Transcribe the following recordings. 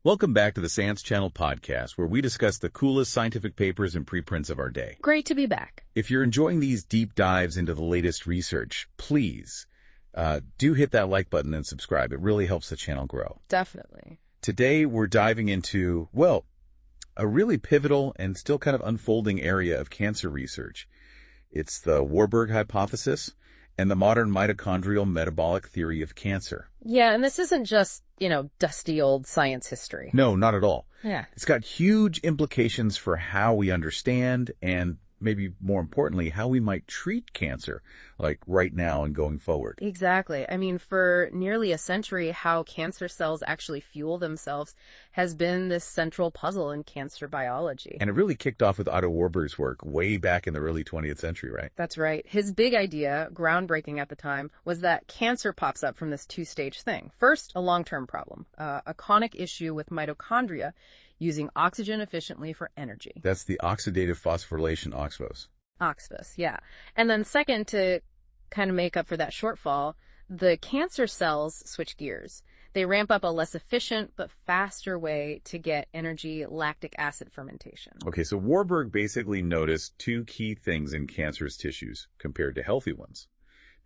Welcome back to the Science Channel podcast, where we discuss the coolest scientific papers and preprints of our day. Great to be back. If you're enjoying these deep dives into the latest research, please do hit that like button and subscribe. It really helps the channel grow. Definitely. Today, we're diving into, well, a really pivotal and still kind of unfolding area of cancer research. It's the Warburg hypothesis and the modern mitochondrial metabolic theory of cancer. Yeah, and this isn't just, dusty old science history. No, not at all. Yeah. It's got huge implications for how we understand and maybe more importantly, how we might treat cancer, like right now and going forward. Exactly. I mean, for nearly a century, how cancer cells actually fuel themselves has been this central puzzle in cancer biology. And it really kicked off with Otto Warburg's work way back in the early 20th century, right? That's right. His big idea, groundbreaking at the time, was that cancer pops up from this two-stage thing. First, a long-term problem, a chronic issue with mitochondria using oxygen efficiently for energy. That's the oxidative phosphorylation OXPHOS. OXPHOS, yeah. And then second, to kind of make up for that shortfall, the cancer cells switch gears. They ramp up a less efficient but faster way to get energy, lactic acid fermentation. Okay, so Warburg basically noticed two key things in cancerous tissues compared to healthy ones.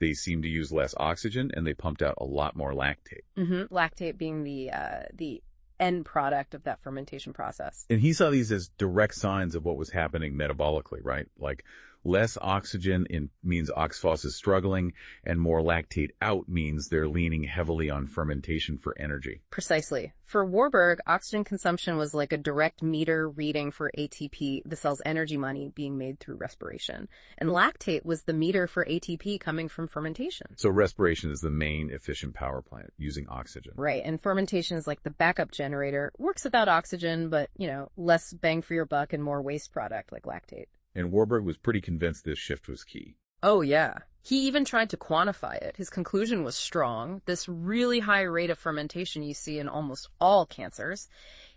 They seemed to use less oxygen and they pumped out a lot more lactate. Lactate being the end product of that fermentation process. And he saw these as direct signs of what was happening metabolically, right? Like less oxygen means OXPHOS is struggling, and more lactate out means they're leaning heavily on fermentation for energy. Precisely. For Warburg, oxygen consumption was like a direct meter reading for ATP, the cell's energy money being made through respiration. And lactate was the meter for ATP coming from fermentation. So respiration is the main efficient power plant using oxygen. Right, and fermentation is like the backup generator. Works without oxygen, but, less bang for your buck and more waste product like lactate. And Warburg was pretty convinced this shift was key. Oh, yeah. He even tried to quantify it. His conclusion was strong. This really high rate of fermentation you see in almost all cancers,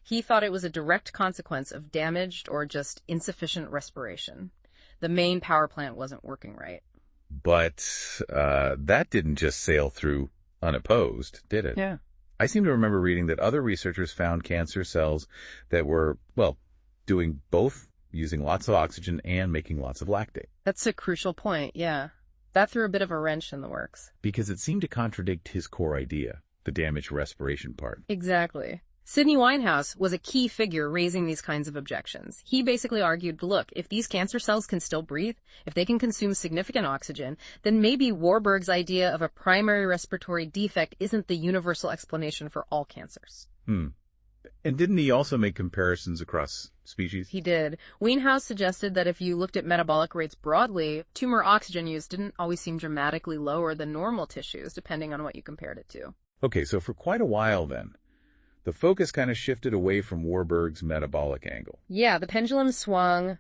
he thought it was a direct consequence of damaged or just insufficient respiration. The main power plant wasn't working right. But that didn't just sail through unopposed, did it? Yeah. I seem to remember reading that other researchers found cancer cells that were, doing both, using lots of oxygen and making lots of lactate. That's a crucial point, yeah. That threw a bit of a wrench in the works. Because it seemed to contradict his core idea, the damaged respiration part. Exactly. Sidney Winehouse was a key figure raising these kinds of objections. He basically argued, look, if these cancer cells can still breathe, if they can consume significant oxygen, then maybe Warburg's idea of a primary respiratory defect isn't the universal explanation for all cancers. And didn't he also make comparisons across species? He did. Winehouse suggested that if you looked at metabolic rates broadly, tumor oxygen use didn't always seem dramatically lower than normal tissues, depending on what you compared it to. Okay, so for quite a while then, the focus kind of shifted away from Warburg's metabolic angle. Yeah, the pendulum swung.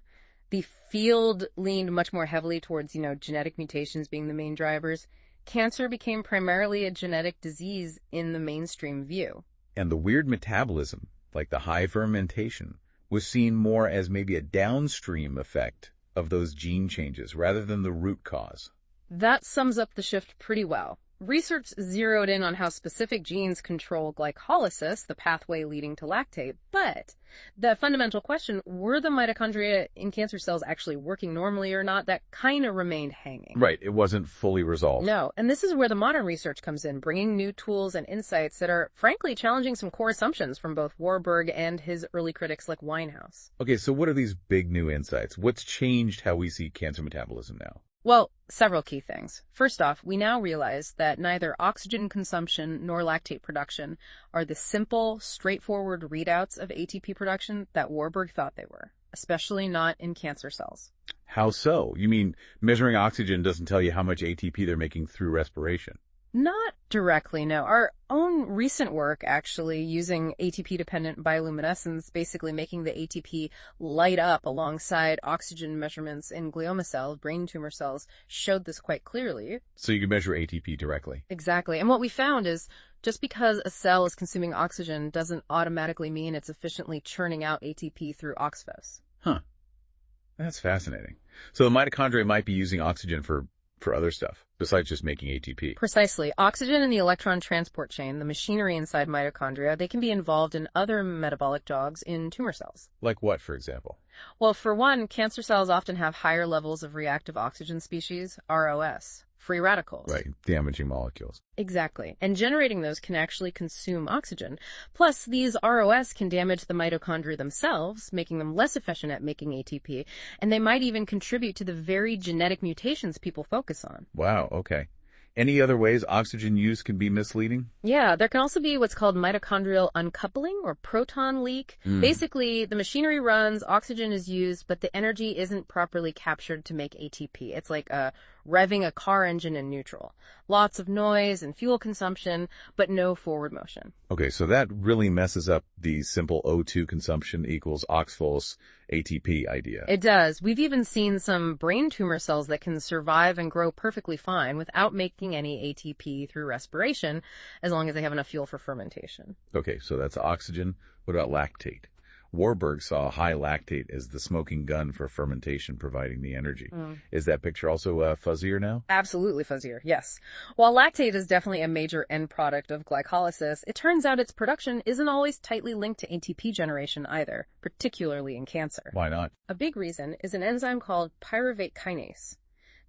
The field leaned much more heavily towards, genetic mutations being the main drivers. Cancer became primarily a genetic disease in the mainstream view. And the weird metabolism, like the high fermentation, was seen more as maybe a downstream effect of those gene changes rather than the root cause. That sums up the shift pretty well. Research zeroed in on how specific genes control glycolysis, the pathway leading to lactate, but the fundamental question, were the mitochondria in cancer cells actually working normally or not, that kind of remained hanging. Right, it wasn't fully resolved. No, and this is where the modern research comes in, bringing new tools and insights that are, frankly, challenging some core assumptions from both Warburg and his early critics like Winehouse. Okay, so what are these big new insights? What's changed how we see cancer metabolism now? Well, several key things. First off, we now realize that neither oxygen consumption nor lactate production are the simple, straightforward readouts of ATP production that Warburg thought they were, especially not in cancer cells. How so? You mean measuring oxygen doesn't tell you how much ATP they're making through respiration? Not directly, no. Our own recent work, actually, using ATP-dependent bioluminescence, basically making the ATP light up alongside oxygen measurements in glioma cells, brain tumor cells, showed this quite clearly. So you can measure ATP directly? Exactly. And what we found is just because a cell is consuming oxygen doesn't automatically mean it's efficiently churning out ATP through OXPHOS. Huh. That's fascinating. So the mitochondria might be using oxygen for for other stuff, besides just making ATP. Precisely. Oxygen in the electron transport chain, the machinery inside mitochondria, they can be involved in other metabolic jogs in tumor cells. Like what, for example? Well, for one, cancer cells often have higher levels of reactive oxygen species, ROS, free radicals. Right, damaging molecules. Exactly. And generating those can actually consume oxygen. Plus, these ROS can damage the mitochondria themselves, making them less efficient at making ATP, and they might even contribute to the very genetic mutations people focus on. Wow, okay. Any other ways oxygen use can be misleading? Yeah, there can also be what's called mitochondrial uncoupling or proton leak. Basically, the machinery runs, oxygen is used, but the energy isn't properly captured to make ATP. It's like revving a car engine in neutral. Lots of noise and fuel consumption, but no forward motion. Okay, so that really messes up the simple O2 consumption equals oxphos ATP idea. It does. We've even seen some brain tumor cells that can survive and grow perfectly fine without making any ATP through respiration, as long as they have enough fuel for fermentation. Okay, so that's oxygen. What about lactate? Warburg saw high lactate as the smoking gun for fermentation, providing the energy. Is that picture also fuzzier now? Absolutely fuzzier, yes. While lactate is definitely a major end product of glycolysis, it turns out its production isn't always tightly linked to ATP generation either, particularly in cancer. Why not? A big reason is an enzyme called pyruvate kinase.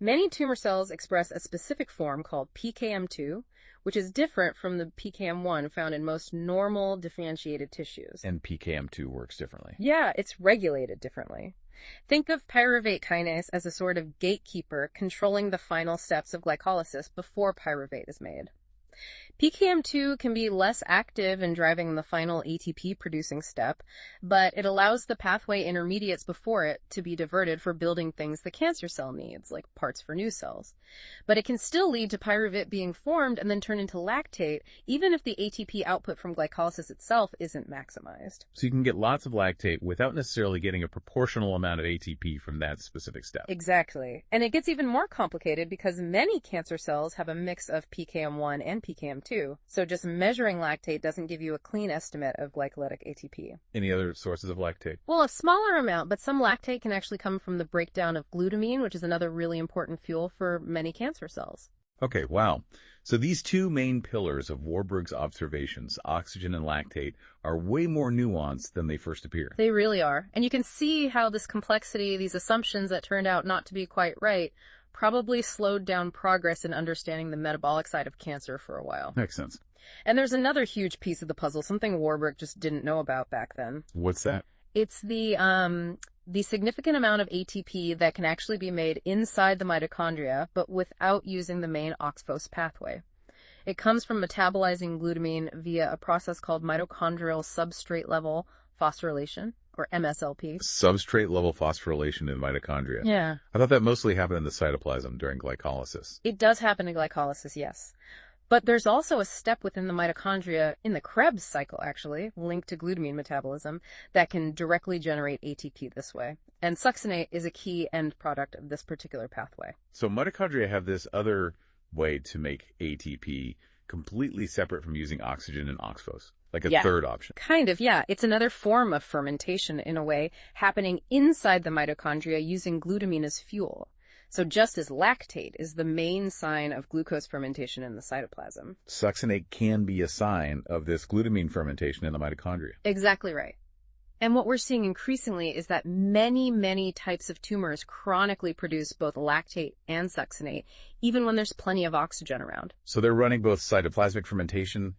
Many tumor cells express a specific form called PKM2, which is different from the PKM1 found in most normal differentiated tissues. And PKM2 works differently. Yeah, it's regulated differently. Think of pyruvate kinase as a sort of gatekeeper controlling the final steps of glycolysis before pyruvate is made. PKM2 can be less active in driving the final ATP producing step, but it allows the pathway intermediates before it to be diverted for building things the cancer cell needs, like parts for new cells. But it can still lead to pyruvate being formed and then turn into lactate, even if the ATP output from glycolysis itself isn't maximized. So you can get lots of lactate without necessarily getting a proportional amount of ATP from that specific step. Exactly. And it gets even more complicated because many cancer cells have a mix of PKM1 and PKM2. So just measuring lactate doesn't give you a clean estimate of glycolytic ATP. Any other sources of lactate? Well, a smaller amount, but some lactate can actually come from the breakdown of glutamine, which is another really important fuel for many cancer cells. Okay, wow. So these two main pillars of Warburg's observations, oxygen and lactate, are way more nuanced than they first appear. They really are. And you can see how this complexity, these assumptions that turned out not to be quite right, probably slowed down progress in understanding the metabolic side of cancer for a while. Makes sense. And there's another huge piece of the puzzle, something Warburg just didn't know about back then. What's that? It's the significant amount of ATP that can actually be made inside the mitochondria, but without using the main OXPHOS pathway. It comes from metabolizing glutamine via a process called mitochondrial substrate level phosphorylation, or MSLP. Substrate level phosphorylation in mitochondria. Yeah. I thought that mostly happened in the cytoplasm during glycolysis. It does happen in glycolysis, yes. But there's also a step within the mitochondria, in the Krebs cycle actually, linked to glutamine metabolism, that can directly generate ATP this way. And succinate is a key end product of this particular pathway. So mitochondria have this other way to make ATP completely separate from using oxygen and oxphos, like a third option. Kind of, yeah. It's another form of fermentation, in a way, happening inside the mitochondria using glutamine as fuel. So just as lactate is the main sign of glucose fermentation in the cytoplasm, Succinate can be a sign of this glutamine fermentation in the mitochondria. Exactly right. And what we're seeing increasingly is that many types of tumors chronically produce both lactate and succinate, even when there's plenty of oxygen around. So they're running both cytoplasmic fermentation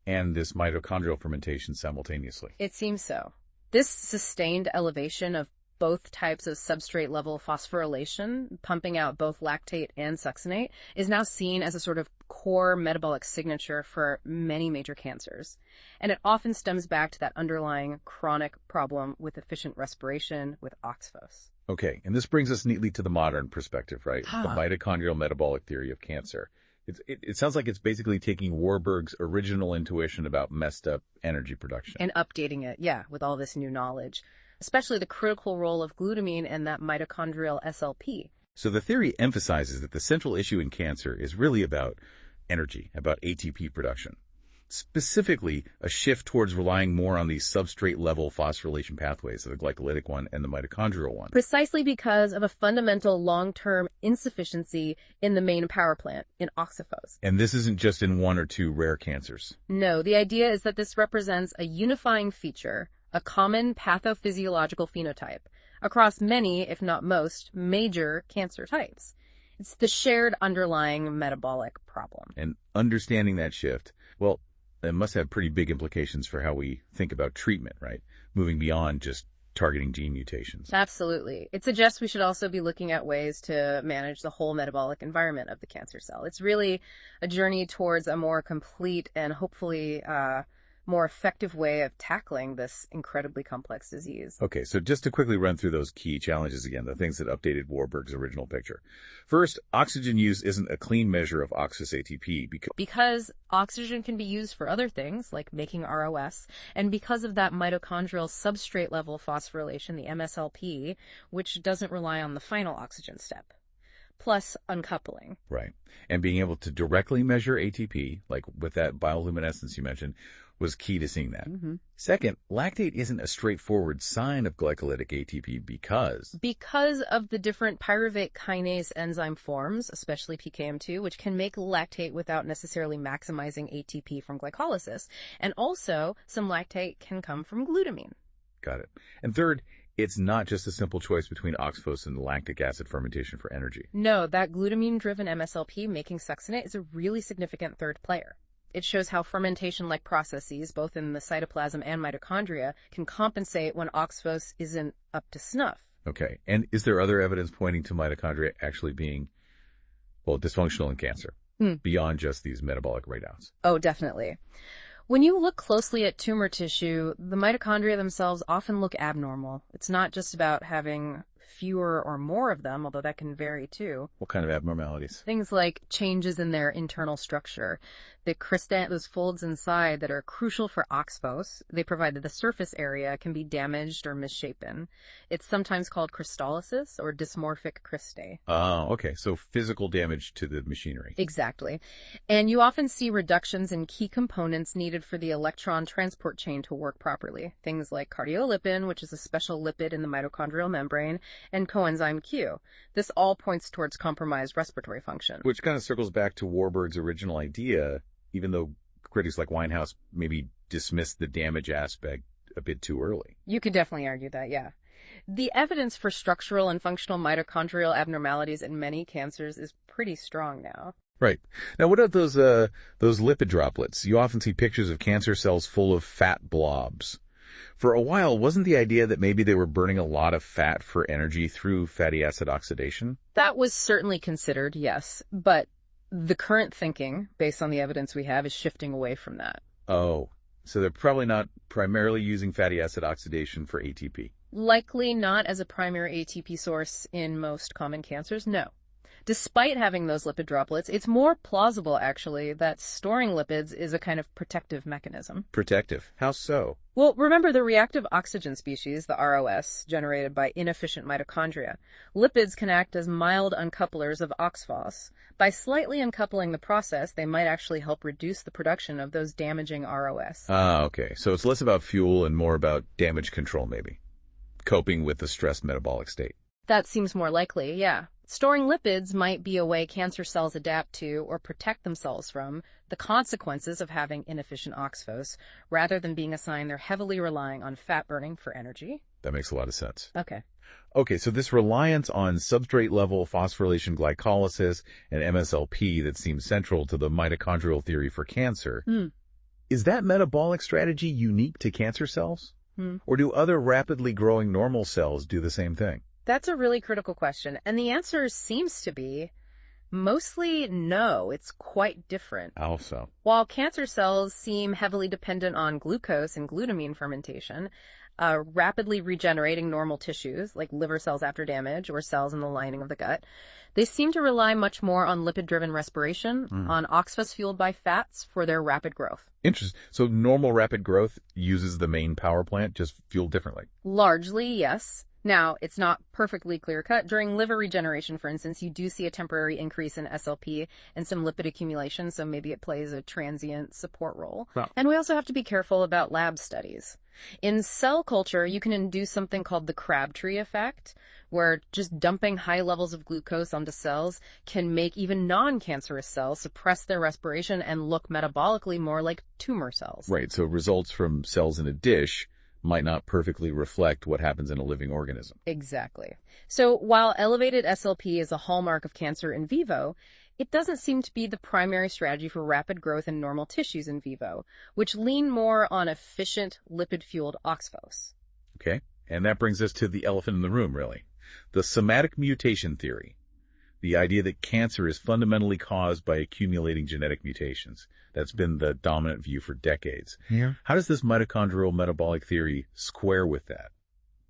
and this mitochondrial fermentation simultaneously. It seems so. This sustained elevation of both types of substrate-level phosphorylation, pumping out both lactate and succinate, is now seen as a sort of core metabolic signature for many major cancers. And it often stems back to that underlying chronic problem with efficient respiration with OXPHOS. Okay, and this brings us neatly to the modern perspective, right? The mitochondrial metabolic theory of cancer. It sounds like it's basically taking Warburg's original intuition about messed up energy production. And updating it, yeah, with all this new knowledge, especially the critical role of glutamine and that mitochondrial SLP. So the theory emphasizes that the central issue in cancer is really about energy, about ATP production. specifically a shift towards relying more on these substrate-level phosphorylation pathways, the glycolytic one and the mitochondrial one. Precisely because of a fundamental long-term insufficiency in the main power plant, in oxyphos. And this isn't just in one or two rare cancers. No, the idea is that this represents a unifying feature, a common pathophysiological phenotype, across many, if not most, major cancer types. It's the shared underlying metabolic problem. And understanding that shift, well, it must have pretty big implications for how we think about treatment, right? Moving beyond just targeting gene mutations. Absolutely. It suggests we should also be looking at ways to manage the whole metabolic environment of the cancer cell. It's really a journey towards a more complete and hopefully more effective way of tackling this incredibly complex disease. Okay, so just to quickly run through those key challenges again, the things that updated Warburg's original picture. First, oxygen use isn't a clean measure of oxidous ATP because oxygen can be used for other things, like making ROS, and because of that mitochondrial substrate-level phosphorylation, the MSLP, which doesn't rely on the final oxygen step. Plus uncoupling. Right. And being able to directly measure ATP, like with that bioluminescence you mentioned, was key to seeing that. Mm-hmm. Second, lactate isn't a straightforward sign of glycolytic ATP because of the different pyruvate kinase enzyme forms, especially PKM2, which can make lactate without necessarily maximizing ATP from glycolysis. And also, some lactate can come from glutamine. Got it. And third, it's not just a simple choice between oxphos and lactic acid fermentation for energy. No, that glutamine-driven MSLP making succinate is a really significant third player. It shows how fermentation-like processes, both in the cytoplasm and mitochondria, can compensate when oxphos isn't up to snuff. Okay. And is there other evidence pointing to mitochondria actually being, well, dysfunctional in cancer, beyond just these metabolic readouts? Oh, definitely. When you look closely at tumor tissue, the mitochondria themselves often look abnormal. It's not just about having fewer or more of them, although that can vary too. What kind of abnormalities? Things like changes in their internal structure. The cristae, those folds inside that are crucial for oxphos, they provide that the surface area can be damaged or misshapen. It's sometimes called crystallosis or dysmorphic cristae. Oh, okay. So physical damage to the machinery. Exactly. And you often see reductions in key components needed for the electron transport chain to work properly. Things like cardiolipin, which is a special lipid in the mitochondrial membrane, and coenzyme Q. This all points towards compromised respiratory function. Which kind of circles back to Warburg's original idea, even though critics like Winehouse maybe dismissed the damage aspect a bit too early. You could definitely argue that, yeah. The evidence for structural and functional mitochondrial abnormalities in many cancers is pretty strong now. Right. Now, what about those lipid droplets? You often see pictures of cancer cells full of fat blobs. For a while, wasn't the idea that maybe they were burning a lot of fat for energy through fatty acid oxidation? That was certainly considered, yes. But the current thinking, based on the evidence we have, is shifting away from that. Oh, so they're probably not primarily using fatty acid oxidation for ATP. Likely not as a primary ATP source in most common cancers, no. Despite having those lipid droplets, it's more plausible, actually, that storing lipids is a kind of protective mechanism. Protective? How so? Well, remember the reactive oxygen species, the ROS, generated by inefficient mitochondria. Lipids can act as mild uncouplers of oxphos. By slightly uncoupling the process, they might actually help reduce the production of those damaging ROS. Ah, okay. So it's less about fuel and more about damage control, maybe. Coping with the stressed metabolic state. That seems more likely, yeah. Storing lipids might be a way cancer cells adapt to or protect themselves from the consequences of having inefficient oxphos, rather than being a sign they're heavily relying on fat burning for energy. That makes a lot of sense. Okay, so this reliance on substrate-level phosphorylation glycolysis and MSLP that seems central to the mitochondrial theory for cancer, is that metabolic strategy unique to cancer cells? Or do other rapidly growing normal cells do the same thing? That's a really critical question, and the answer seems to be mostly no. It's quite different. How so? While cancer cells seem heavily dependent on glucose and glutamine fermentation, rapidly regenerating normal tissues like liver cells after damage or cells in the lining of the gut, they seem to rely much more on lipid-driven respiration, on oxphos fueled by fats for their rapid growth. Interesting. So normal rapid growth uses the main power plant, just fueled differently? Largely, yes. Now, it's not perfectly clear-cut. During liver regeneration, for instance, you do see a temporary increase in SLP and some lipid accumulation, so maybe it plays a transient support role. Wow. And we also have to be careful about lab studies. In cell culture, you can induce something called the Crabtree effect, where just dumping high levels of glucose onto cells can make even non-cancerous cells suppress their respiration and look metabolically more like tumor cells. Right, so results from cells in a dish might not perfectly reflect what happens in a living organism. Exactly. So while elevated SLP is a hallmark of cancer in vivo, it doesn't seem to be the primary strategy for rapid growth in normal tissues in vivo, which lean more on efficient lipid-fueled oxphos. Okay, and that brings us to the elephant in the room, really. The somatic mutation theory. The idea that cancer is fundamentally caused by accumulating genetic mutations. That's been the dominant view for decades. Yeah. How does this mitochondrial metabolic theory square with that?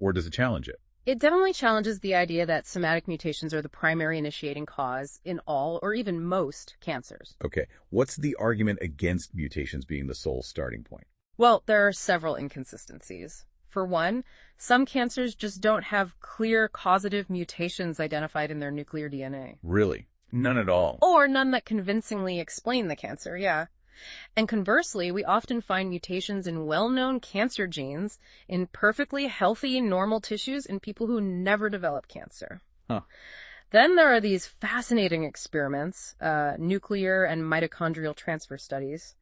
Or does it challenge it? It definitely challenges the idea that somatic mutations are the primary initiating cause in all or even most cancers. Okay, what's the argument against mutations being the sole starting point? Well, there are several inconsistencies. For one, some cancers just don't have clear causative mutations identified in their nuclear DNA. Really? None at all? Or none that convincingly explain the cancer, yeah. And conversely, we often find mutations in well-known cancer genes in perfectly healthy, normal tissues in people who never develop cancer. Huh. Then there are these fascinating experiments, nuclear and mitochondrial transfer studies,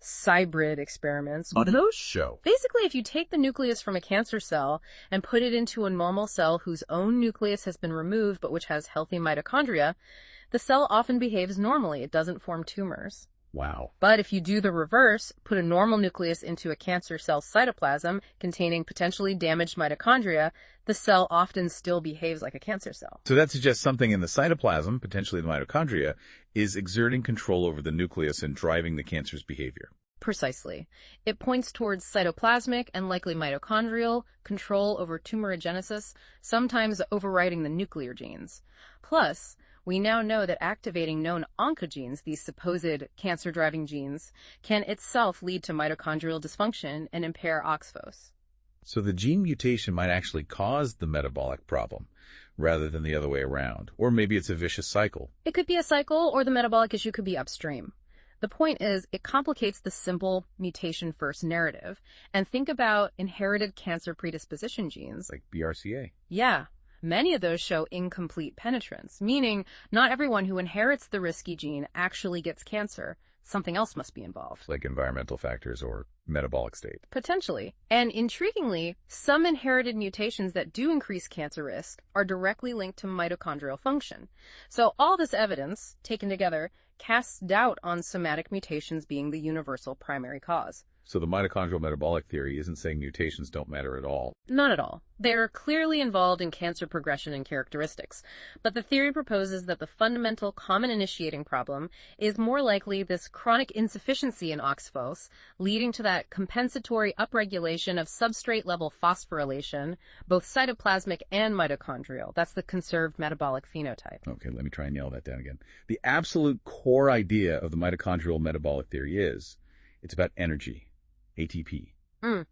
hybrid experiments. On those show. Basically, if you take the nucleus from a cancer cell and put it into a normal cell whose own nucleus has been removed but which has healthy mitochondria, the cell often behaves normally. It doesn't form tumors. Wow. But if you do the reverse, put a normal nucleus into a cancer cell cytoplasm containing potentially damaged mitochondria, the cell often still behaves like a cancer cell. So that suggests something in the cytoplasm, potentially the mitochondria, is exerting control over the nucleus and driving the cancer's behavior. Precisely. It points towards cytoplasmic and likely mitochondrial control over tumorigenesis, sometimes overriding the nuclear genes. Plus, we now know that activating known oncogenes, these supposed cancer-driving genes, can itself lead to mitochondrial dysfunction and impair oxphos. So the gene mutation might actually cause the metabolic problem, rather than the other way around. Or maybe it's a vicious cycle. It could be a cycle, or the metabolic issue could be upstream. The point is, it complicates the simple mutation-first narrative. And think about inherited cancer predisposition genes. Like BRCA. Yeah. Many of those show incomplete penetrance, meaning not everyone who inherits the risky gene actually gets cancer. Something else must be involved. Like environmental factors or metabolic state. Potentially. And intriguingly, some inherited mutations that do increase cancer risk are directly linked to mitochondrial function. So all this evidence, taken together, casts doubt on somatic mutations being the universal primary cause. So the mitochondrial metabolic theory isn't saying mutations don't matter at all. Not at all. They are clearly involved in cancer progression and characteristics, but the theory proposes that the fundamental common initiating problem is more likely this chronic insufficiency in oxphos, leading to that compensatory upregulation of substrate-level phosphorylation, both cytoplasmic and mitochondrial. That's the conserved metabolic phenotype. Okay, let me try and nail that down again. The absolute core idea of the mitochondrial metabolic theory is it's about energy. ATP.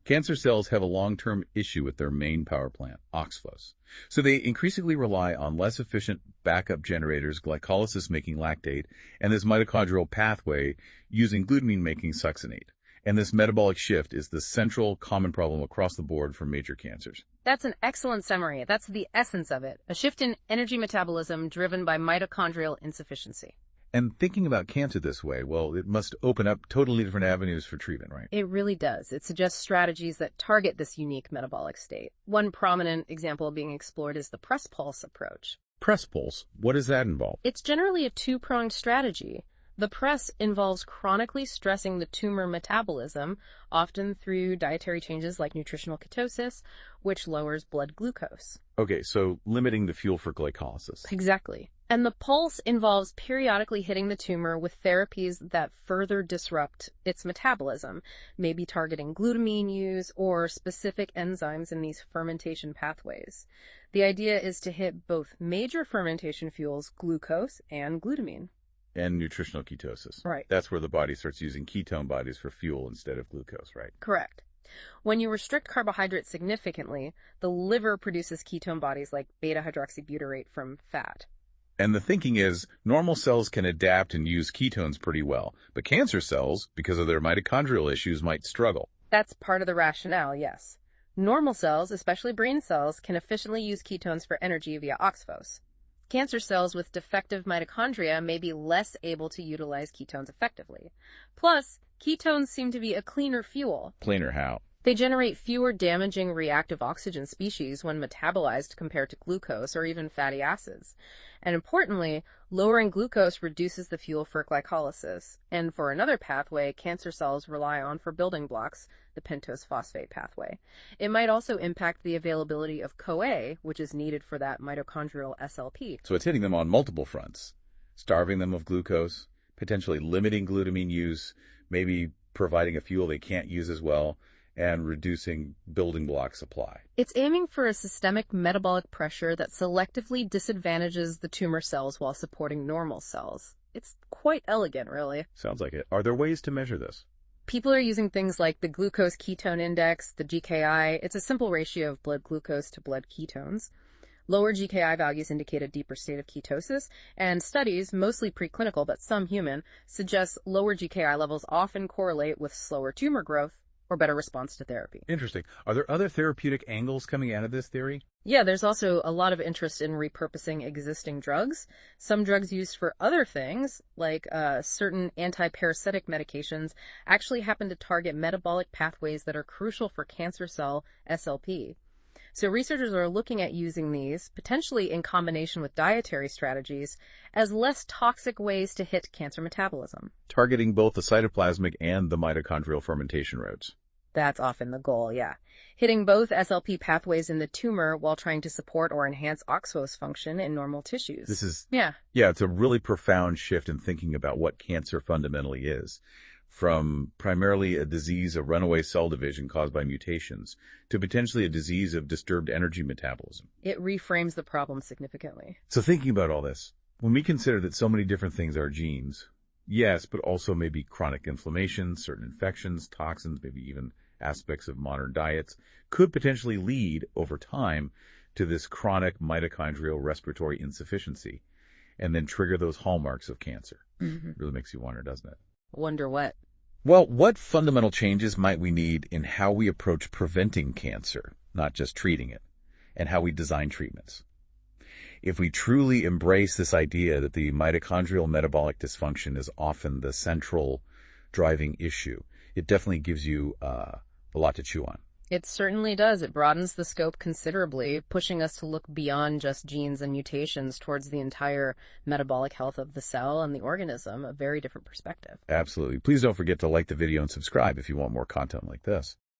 Cancer cells have a long-term issue with their main power plant, oxphos. So they increasingly rely on less efficient backup generators, glycolysis making lactate, and this mitochondrial pathway using glutamine making succinate. And this metabolic shift is the central common problem across the board for major cancers. That's an excellent summary. That's the essence of it. A shift in energy metabolism driven by mitochondrial insufficiency. And thinking about cancer this way, well, it must open up totally different avenues for treatment, right? It really does. It suggests strategies that target this unique metabolic state. One prominent example being explored is the press pulse approach. Press pulse, what does that involve? It's generally a two-pronged strategy. The press involves chronically stressing the tumor metabolism, often through dietary changes like nutritional ketosis, which lowers blood glucose. Okay, so limiting the fuel for glycolysis. Exactly. And the pulse involves periodically hitting the tumor with therapies that further disrupt its metabolism, maybe targeting glutamine use or specific enzymes in these fermentation pathways. The idea is to hit both major fermentation fuels, glucose and glutamine. And nutritional ketosis. Right. That's where the body starts using ketone bodies for fuel instead of glucose, right? Correct. When you restrict carbohydrates significantly, the liver produces ketone bodies like beta-hydroxybutyrate from fat. And the thinking is normal cells can adapt and use ketones pretty well, but cancer cells, because of their mitochondrial issues, might struggle. That's part of the rationale, yes. Normal cells, especially brain cells, can efficiently use ketones for energy via oxphos. Cancer cells with defective mitochondria may be less able to utilize ketones effectively. Plus, ketones seem to be a cleaner fuel. Cleaner how? They generate fewer damaging reactive oxygen species when metabolized compared to glucose or even fatty acids. And importantly, lowering glucose reduces the fuel for glycolysis. And for another pathway cancer cells rely on for building blocks, the pentose phosphate pathway. It might also impact the availability of CoA, which is needed for that mitochondrial SLP. So it's hitting them on multiple fronts, starving them of glucose, potentially limiting glutamine use, maybe providing a fuel they can't use as well, and reducing building block supply. It's aiming for a systemic metabolic pressure that selectively disadvantages the tumor cells while supporting normal cells. It's quite elegant, really. Sounds like it. Are there ways to measure this? People are using things like the glucose ketone index, the GKI. It's a simple ratio of blood glucose to blood ketones. Lower GKI values indicate a deeper state of ketosis, and studies, mostly preclinical but some human, suggest lower GKI levels often correlate with slower tumor growth or better response to therapy. Interesting. Are there other therapeutic angles coming out of this theory? Yeah, there's also a lot of interest in repurposing existing drugs. Some drugs used for other things, like certain anti-parasitic medications, actually happen to target metabolic pathways that are crucial for cancer cell SLP. So researchers are looking at using these, potentially in combination with dietary strategies, as less toxic ways to hit cancer metabolism. Targeting both the cytoplasmic and the mitochondrial fermentation routes. That's often the goal, yeah. Hitting both SLP pathways in the tumor while trying to support or enhance oxphos function in normal tissues. Yeah, it's a really profound shift in thinking about what cancer fundamentally is. From primarily a disease of runaway cell division caused by mutations to potentially a disease of disturbed energy metabolism. It reframes the problem significantly. So thinking about all this, when we consider that so many different things are genes, yes, but also maybe chronic inflammation, certain infections, toxins, maybe even aspects of modern diets, could potentially lead over time to this chronic mitochondrial respiratory insufficiency and then trigger those hallmarks of cancer. Mm-hmm. Really makes you wonder, doesn't it? Wonder what? Well, what fundamental changes might we need in how we approach preventing cancer, not just treating it, and how we design treatments? If we truly embrace this idea that the mitochondrial metabolic dysfunction is often the central driving issue, it definitely gives you a lot to chew on. It certainly does. It broadens the scope considerably, pushing us to look beyond just genes and mutations towards the entire metabolic health of the cell and the organism, a very different perspective. Absolutely. Please don't forget to like the video and subscribe if you want more content like this.